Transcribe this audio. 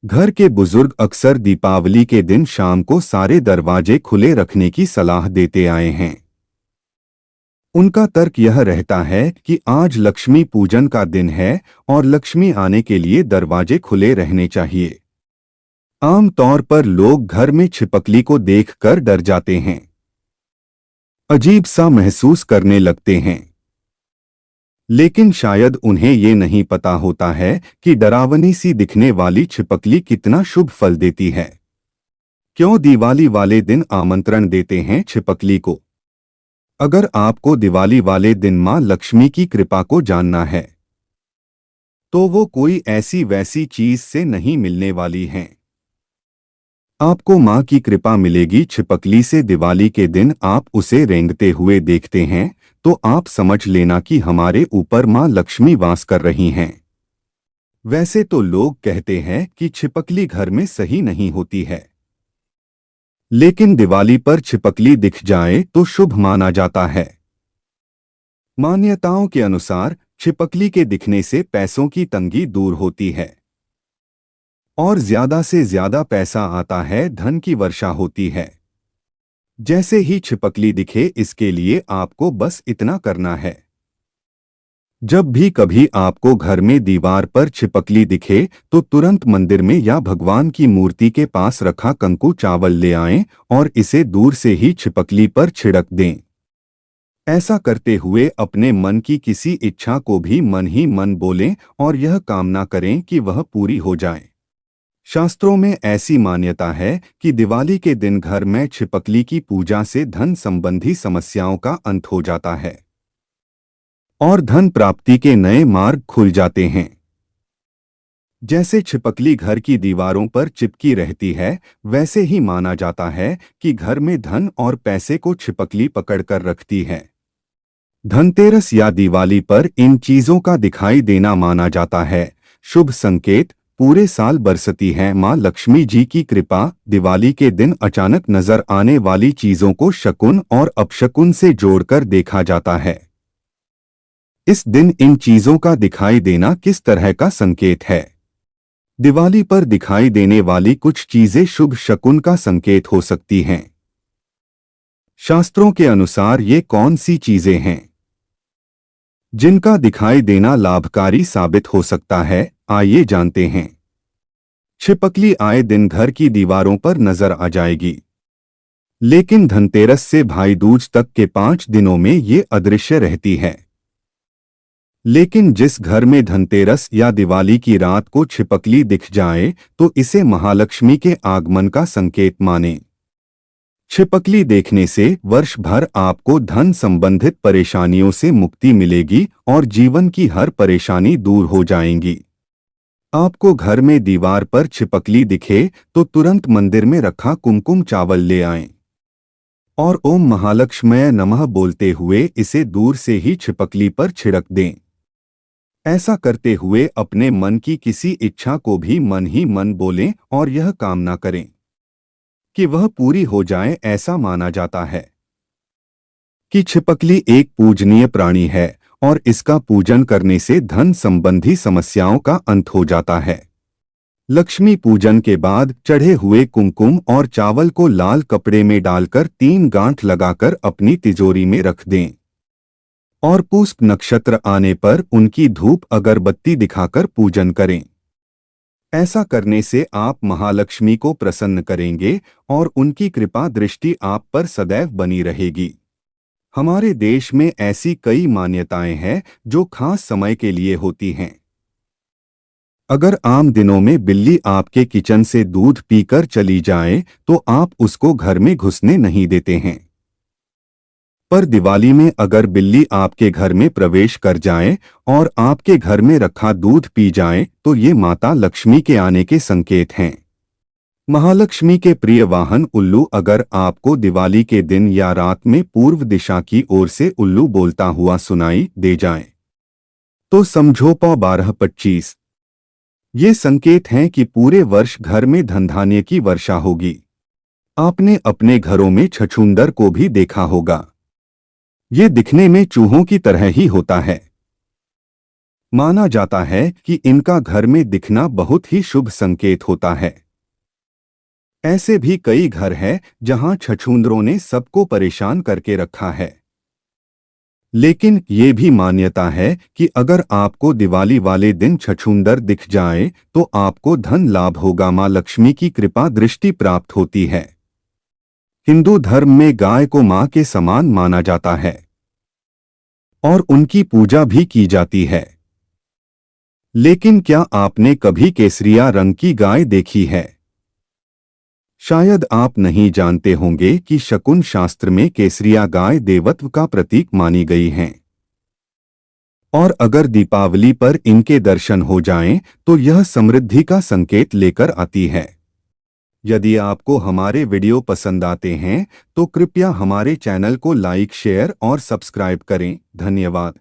घर के बुजुर्ग अक्सर दीपावली के दिन शाम को सारे दरवाजे खुले रखने की सलाह देते आए हैं। उनका तर्क यह रहता है कि आज लक्ष्मी पूजन का दिन है और लक्ष्मी आने के लिए दरवाजे खुले रहने चाहिए। आम तौर पर लोग घर में छिपकली को देखकर डर जाते हैं, अजीब सा महसूस करने लगते हैं। लेकिन शायद उन्हें ये नहीं पता होता है कि डरावनी सी दिखने वाली छिपकली कितना शुभ फल देती है। क्यों दिवाली वाले दिन आमंत्रण देते हैं छिपकली को? अगर आपको दिवाली वाले दिन मां लक्ष्मी की कृपा को जानना है, तो वो कोई ऐसी वैसी चीज से नहीं मिलने वाली हैं। आपको मां की कृपा मिलेगी छिपकली से। दिवाली के दिन आप उसे रेंगते हुए देखते हैं तो आप समझ लेना कि हमारे ऊपर मां लक्ष्मी वास कर रही हैं। वैसे तो लोग कहते हैं कि छिपकली घर में सही नहीं होती है, लेकिन दिवाली पर छिपकली दिख जाए तो शुभ माना जाता है। मान्यताओं के अनुसार छिपकली के दिखने से पैसों की तंगी दूर होती है और ज्यादा से ज्यादा पैसा आता है, धन की वर्षा होती है। जैसे ही छिपकली दिखे, इसके लिए आपको बस इतना करना है। जब भी कभी आपको घर में दीवार पर छिपकली दिखे तो तुरंत मंदिर में या भगवान की मूर्ति के पास रखा कंकु चावल ले आएं और इसे दूर से ही छिपकली पर छिड़क दें। ऐसा करते हुए अपने मन की किसी इच्छा को भी मन ही मन बोलें और यह कामना करें कि वह पूरी हो जाए। शास्त्रों में ऐसी मान्यता है कि दिवाली के दिन घर में छिपकली की पूजा से धन संबंधी समस्याओं का अंत हो जाता है और धन प्राप्ति के नए मार्ग खुल जाते हैं। जैसे छिपकली घर की दीवारों पर चिपकी रहती है, वैसे ही माना जाता है कि घर में धन और पैसे को छिपकली पकड़कर रखती है। धनतेरस या दिवाली पर इन चीजों का दिखाई देना माना जाता है शुभ संकेत। पूरे साल बरसती है मां लक्ष्मी जी की कृपा। दिवाली के दिन अचानक नजर आने वाली चीजों को शकुन और अपशकुन से जोड़कर देखा जाता है। इस दिन इन चीजों का दिखाई देना किस तरह का संकेत है? दिवाली पर दिखाई देने वाली कुछ चीजें शुभ शकुन का संकेत हो सकती हैं। शास्त्रों के अनुसार ये कौन सी चीजें हैं जिनका दिखाई देना लाभकारी साबित हो सकता है? आइए जानते हैं। छिपकली आए दिन घर की दीवारों पर नजर आ जाएगी, लेकिन धनतेरस से भाई दूज तक के 5 दिनों में ये अदृश्य रहती है। लेकिन जिस घर में धनतेरस या दिवाली की रात को छिपकली दिख जाए तो इसे महालक्ष्मी के आगमन का संकेत माने। छिपकली देखने से वर्ष भर आपको धन संबंधित परेशानियों से मुक्ति मिलेगी और जीवन की हर परेशानी दूर हो जाएंगी। आपको घर में दीवार पर छिपकली दिखे तो तुरंत मंदिर में रखा कुमकुम चावल ले आएं और ओम महालक्ष्म्यै नमः बोलते हुए इसे दूर से ही छिपकली पर छिड़क दें। ऐसा करते हुए अपने मन की किसी इच्छा को भी मन ही मन बोलें और यह कामना करें कि वह पूरी हो जाए। ऐसा माना जाता है कि छिपकली एक पूजनीय प्राणी है और इसका पूजन करने से धन संबंधी समस्याओं का अंत हो जाता है। लक्ष्मी पूजन के बाद चढ़े हुए कुमकुम और चावल को लाल कपड़े में डालकर 3 गांठ लगाकर अपनी तिजोरी में रख दें और पुष्प नक्षत्र आने पर उनकी धूप अगरबत्ती दिखाकर पूजन करें। ऐसा करने से आप महालक्ष्मी को प्रसन्न करेंगे और उनकी कृपा दृष्टि आप पर सदैव बनी रहेगी। हमारे देश में ऐसी कई मान्यताएं हैं जो खास समय के लिए होती हैं। अगर आम दिनों में बिल्ली आपके किचन से दूध पीकर चली जाए तो आप उसको घर में घुसने नहीं देते हैं। पर दिवाली में अगर बिल्ली आपके घर में प्रवेश कर जाए और आपके घर में रखा दूध पी जाए तो ये माता लक्ष्मी के आने के संकेत हैं। महालक्ष्मी के प्रिय वाहन उल्लू अगर आपको दिवाली के दिन या रात में पूर्व दिशा की ओर से उल्लू बोलता हुआ सुनाई दे जाए तो समझो पौ 12-25 ये संकेत हैं कि पूरे वर्ष घर में धनधान्य की वर्षा होगी। आपने अपने घरों में छछूंदर को भी देखा होगा। ये दिखने में चूहों की तरह ही होता है। माना जाता है कि इनका घर में दिखना बहुत ही शुभ संकेत होता है। ऐसे भी कई घर हैं जहां छछूंदरों ने सबको परेशान करके रखा है। लेकिन ये भी मान्यता है कि अगर आपको दिवाली वाले दिन छछूंदर दिख जाए तो आपको धन लाभ होगा, मां लक्ष्मी की कृपा दृष्टि प्राप्त होती है। हिंदू धर्म में गाय को मां के समान माना जाता है और उनकी पूजा भी की जाती है। लेकिन क्या आपने कभी केसरिया रंग की गाय देखी है? शायद आप नहीं जानते होंगे कि शकुन शास्त्र में केसरिया गाय देवत्व का प्रतीक मानी गई है और अगर दीपावली पर इनके दर्शन हो जाएं तो यह समृद्धि का संकेत लेकर आती है। यदि आपको हमारे वीडियो पसंद आते हैं तो कृपया हमारे चैनल को लाइक, शेयर और सब्सक्राइब करें। धन्यवाद।